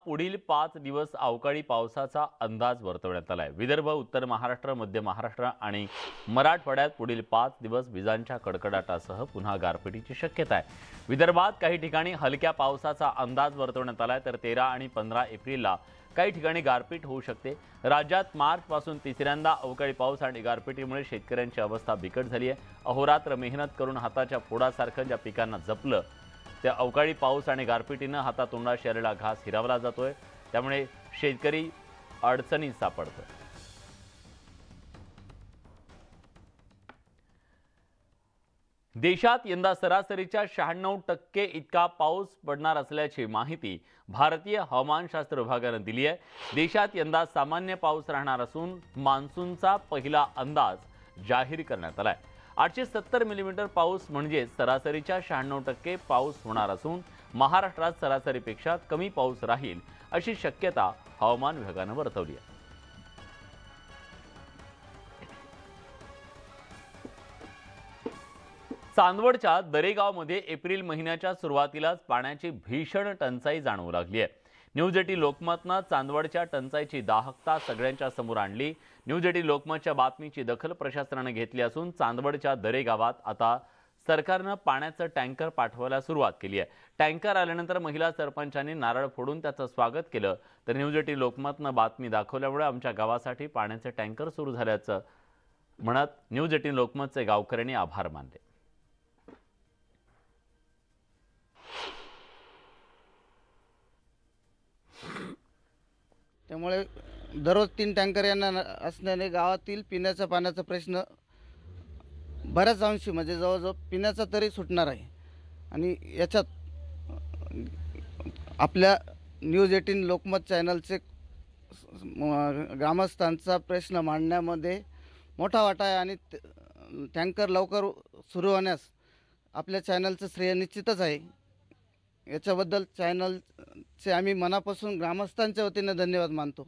पुढील 5 दिवस अवकाळी पावसाचा अंदाज वर्तवण्यात आलाय। विदर्भ, उत्तर महाराष्ट्र, मध्य महाराष्ट्र आणि मराठवाड्यात पुढील 5 दिवस विजांच्या कडकडाटासह पुन्हा गारपिटीची शक्यता आहे। विदर्भात काही ठिकाणी हलक्या पावसाचा अंदाज वर्तवण्यात आलाय, तर 13 आणि 15 एप्रिलला काही ठिकाणी गारपीट होऊ शकते। राज्यात मार्च पासून तिसऱ्यांदा अवकाळी पाऊस आणि गारपिटीमुळे शेतकऱ्यांची अवस्था बिकट झाली आहे। अहोरात्र मेहनत करून हाताच्या फोडासारखं ज्या पिकांना जपलं, त्या अवकाळी पाऊस आणि गारपिटीनं हातातोंडाशी आलेला घास हिरावला जातोय, त्यामुळे शेतकरी अडचणीत सापडतोय। देशात यंदा सरासरीच्या 96% इतका पाऊस पडणार असल्याची माहिती भारतीय हवामानशास्त्र विभागाने दिली आहे। देशात यंदा सामान्य पाऊस राहणार असून मान्सूनचा पहिला अंदाज जाहीर करण्यात आलाय। 870 मिलीमीटर पाऊस म्हणजे सरासरीच्या 96% पाऊस होणार असून महाराष्ट्रात सरासरीपेक्षा कमी पाऊस राहील अशी शक्यता हवामान विभागाने वर्तवली आहे। चांदवडच्या दरेगावमध्ये एप्रिल महिन्याच्या सुरुवातीलाच पाण्याची भीषण टंचाई जाणवू लागली आहे। न्यूज 18 लोकमतनं चांदवडच्या टंचाईची दाहकता सगळ्यांच्या समोर आणली। न्यूज 18 लोकमतच्या बातमीची दखल प्रशासनाने घेतली असून चांदवडच्या दरेगावात आता सरकारने पाण्याचं टँकर पाठवायला सुरुवात केली आहे। टँकर आल्यानंतर महिला सरपंचांनी नारळ फोडून त्याचं स्वागत केलं, तर न्यूज 18 लोकमतनं बातमी दाखवल्यामुळे आमच्या गावासाठी पाण्याचे टँकर सुरू झाल्याचं म्हणत न्यूज 18 लोकमतचे गावकऱ्यांनी आभार मानले। त्यामुळे दररोज 3 टँकर येणार असल्याने गावातील पिण्याच्या पाण्याचा प्रश्न बऱ्याच अंशी म्हणजे जवळजवळ पिण्याचा तरी सुटणार आहे। आणि याच्यात आपल्या न्यूज 18 लोकमत चॅनलचे ग्रामस्थांचा प्रश्न मांडण्यामध्ये मोठा वाटा आहे आणि टँकर लवकर सुरू होण्यास आपल्या चॅनलचं श्रेय निश्चितच आहे। याच्याबद्दल चॅनलचे आम्ही मनापासून ग्रामस्थांच्या वतीने धन्यवाद मानतो।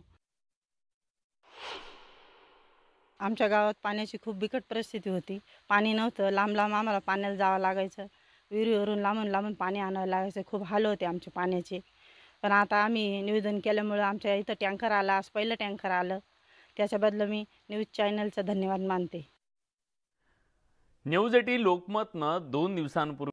आमच्या गावात पाण्याची खूप बिकट परिस्थिती होती। पाणी नव्हतं, लांब लांब आम्हाला पाण्याला जावं लागायचं, विहिरीवरून लांबून लांबून पाणी आणावं लागायचं, खूप हाल होते आमचे पाण्याचे। पण आता आम्ही निवेदन केल्यामुळे आमच्या इथं टँकर आला, आज पहिलं टँकर आलं, त्याच्याबद्दल मी न्यूज चॅनलचा धन्यवाद मानते। न्यूज 18 लोकमतनं 2 दिवसांपूर्वी